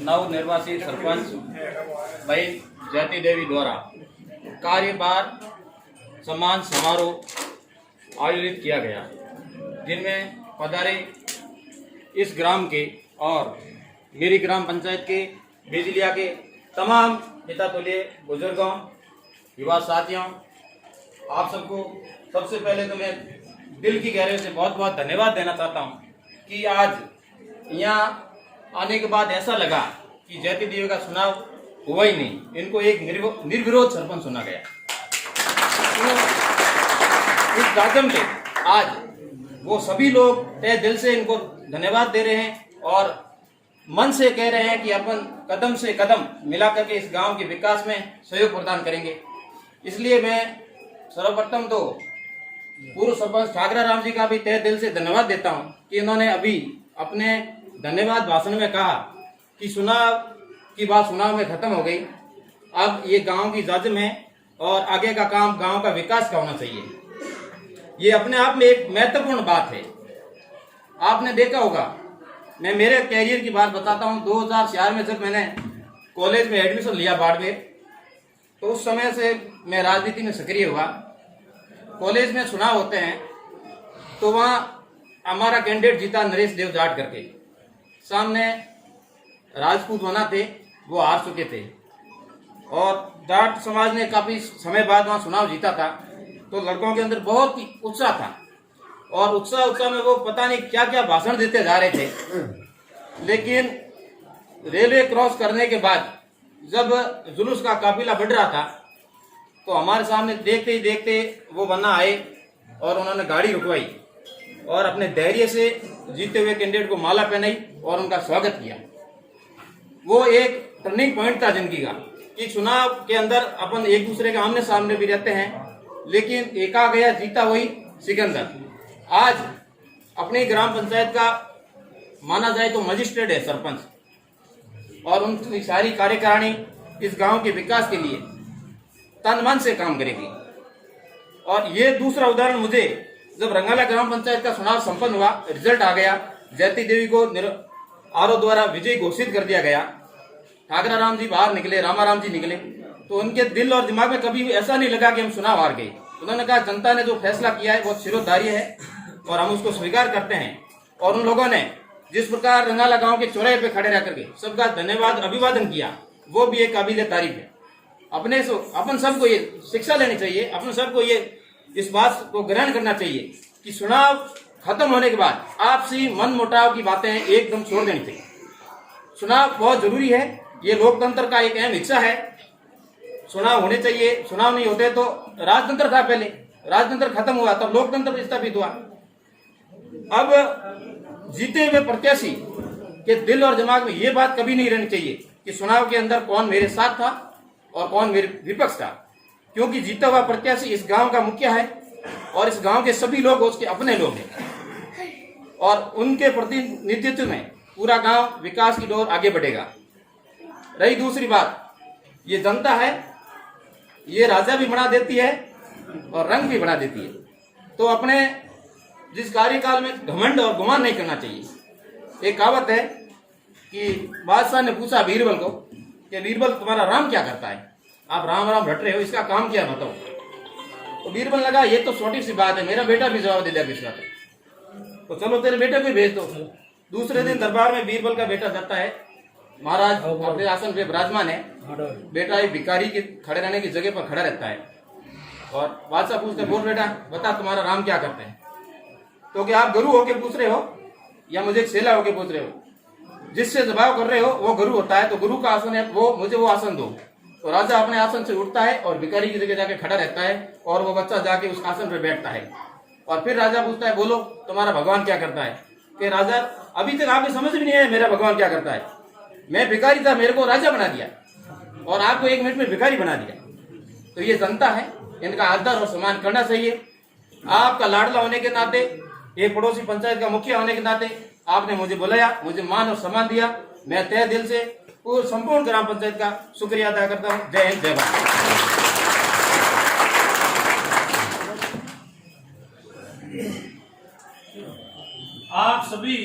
नव निर्वाचित सरपंच भाई जयती देवी द्वारा कार्यभार सम्मान समारोह आयोजित किया गया, जिनमें पधारे इस ग्राम के और मेरी ग्राम पंचायत के बिजलिया के तमाम पिता तुल्य बुजुर्गों, युवा साथियों, आप सबको सबसे पहले तो मैं दिल की गहराई से बहुत बहुत धन्यवाद देना चाहता हूं कि आज यहाँ आने के बाद ऐसा लगा कि जयती देवी का चुनाव हुआ ही नहीं, इनको एक निर्विरोध सरपंच चुना गया। इस कार्यक्रम में आज वो सभी लोग तहे दिल से इनको धन्यवाद दे रहे हैं और मन से कह रहे हैं कि अपन कदम से कदम मिला करके इस गांव के विकास में सहयोग प्रदान करेंगे। इसलिए मैं सर्वप्रथम तो पूर्व सरपंच ठाकरा राम जी का भी तहे दिल से धन्यवाद देता हूं कि इन्होंने अभी अपने धन्यवाद भाषण में कहा कि चुनाव की बात चुनाव में खत्म हो गई, अब ये गांव की जाजम है और आगे का काम गांव का विकास का होना चाहिए। ये अपने आप में एक महत्वपूर्ण बात है। आपने देखा होगा, मैं मेरे कैरियर की बात बताता हूं। 2004 में जब मैंने कॉलेज में एडमिशन लिया बाड़मेर, तो उस समय से मैं राजनीति में सक्रिय हुआ। कॉलेज में चुनाव होते हैं तो वहाँ हमारा कैंडिडेट जीता नरेश देव जाट करके, सामने राजपूत बना थे, वो हार चुके थे और जाट समाज ने काफी समय बाद वहाँ चुनाव जीता था। तो लड़कों के अंदर बहुत ही उत्साह था और उत्साह में वो पता नहीं क्या क्या भाषण देते जा रहे थे। लेकिन रेलवे क्रॉस करने के बाद जब जुलूस का काफिला बढ़ रहा था तो हमारे सामने देखते ही देखते वो बन्ना आए और उन्होंने गाड़ी रुकवाई और अपने धैर्य से जीते हुए कैंडिडेट को माला पहनाई और उनका स्वागत किया। वो एक टर्निंग पॉइंट था जिंदगी का कि चुनाव के अंदर अपन एक दूसरे के आमने सामने भी रहते हैं, लेकिन एका गया जीता वही सिकंदर। आज अपनी ग्राम पंचायत का माना जाए तो मजिस्ट्रेट है सरपंच और उनकी सारी कार्यकारिणी इस गांव के विकास के लिए तन मन से काम करेगी। और ये दूसरा उदाहरण मुझे जब रंगाला ग्राम पंचायत का चुनाव संपन्न हुआ, रिजल्ट आ गया, जयती देवी को आरओ द्वारा विजयी घोषित कर दिया गया, ठाकरा राम जी बाहर निकले, रामाराम जी निकले, तो उनके दिल और दिमाग में कभी भी ऐसा नहीं लगा कि हम चुनाव हार गए। उन्होंने कहा जनता ने जो फैसला किया है वो शिरोधार्य है और हम उसको स्वीकार करते हैं। और उन लोगों ने जिस प्रकार रंगाला गांव के चौराहे पे खड़े रह करके सबका धन्यवाद अभिवादन किया, वो भी एक काबिल तारीफ है। अपन सबको ये शिक्षा लेनी चाहिए, अपन सबको ये इस बात को ग्रहण करना चाहिए कि चुनाव खत्म होने के बाद आपसी मन मुटाव की बातें एकदम छोड़ देनी चाहिए। चुनाव बहुत जरूरी है, ये लोकतंत्र का एक अहम हिस्सा है। चुनाव होने चाहिए, चुनाव नहीं होते तो राजतंत्र था, पहले राजतंत्र खत्म हुआ तब लोकतंत्र स्थापित हुआ। अब जीते हुए प्रत्याशी के दिल और दिमाग में ये बात कभी नहीं रहनी चाहिए कि चुनाव के अंदर कौन मेरे साथ था और कौन मेरे विपक्ष था, क्योंकि जीता हुआ प्रत्याशी इस गांव का मुखिया है और इस गांव के सभी लोग उसके अपने लोग हैं और उनके प्रतिनिधित्व में पूरा गांव विकास की ओर आगे बढ़ेगा। रही दूसरी बात, ये जनता है, ये राजा भी बना देती है और रंग भी बना देती है। तो अपने जिस कार्यकाल में घमंड और गुमान नहीं करना चाहिए। एक कहावत है कि बादशाह ने पूछा बीरबल को कि बीरबल तुम्हारा राम क्या करता है, आप राम राम रट रहे हो, इसका काम क्या बताओ। तो बीरबल लगा ये तो छोटी सी बात है, मेरा बेटा भी जवाब दे देगा इसका, तो चलो तेरे बेटे को भेज दो। दूसरे दिन दरबार में बीरबल का बेटा जाता है, महाराज अपने आसन पे विराजमान है, बेटा एक भिखारी के खड़े रहने की जगह पर खड़ा रहता है और बादशाह पूछते बोल बेटा बता तुम्हारा राम क्या करते हैं। तो क्या आप गुरु होके पूछ रहे हो या मुझे सेला होके पूछ रहे हो, जिससे जवाब कर रहे हो वो गुरु होता है, तो गुरु का आसन है, वो मुझे वो आसन दो। तो राजा अपने आसन से उठता है और भिखारी की जगह जाके खड़ा रहता है और वो बच्चा जाके उस आसन पर बैठता है और फिर राजा पूछता है बोलो तुम्हारा भगवान क्या करता है। कि राजा अभी तक आपको समझ भी नहीं आया मेरा भगवान क्या करता है, मैं भिखारी था, मेरे को राजा बना दिया और आपको 1 मिनट में भिखारी बना दिया। तो ये जनता है, इनका आदर और सम्मान करना चाहिए। आपका लाडला होने के नाते, एक पड़ोसी पंचायत का मुखिया होने के नाते आपने मुझे बुलाया, मुझे मान और सम्मान दिया, मैं तहे दिल से पूरे संपूर्ण ग्राम पंचायत का शुक्रिया अदा करता हूँ। जय हिंद, जय भारत। आप सभी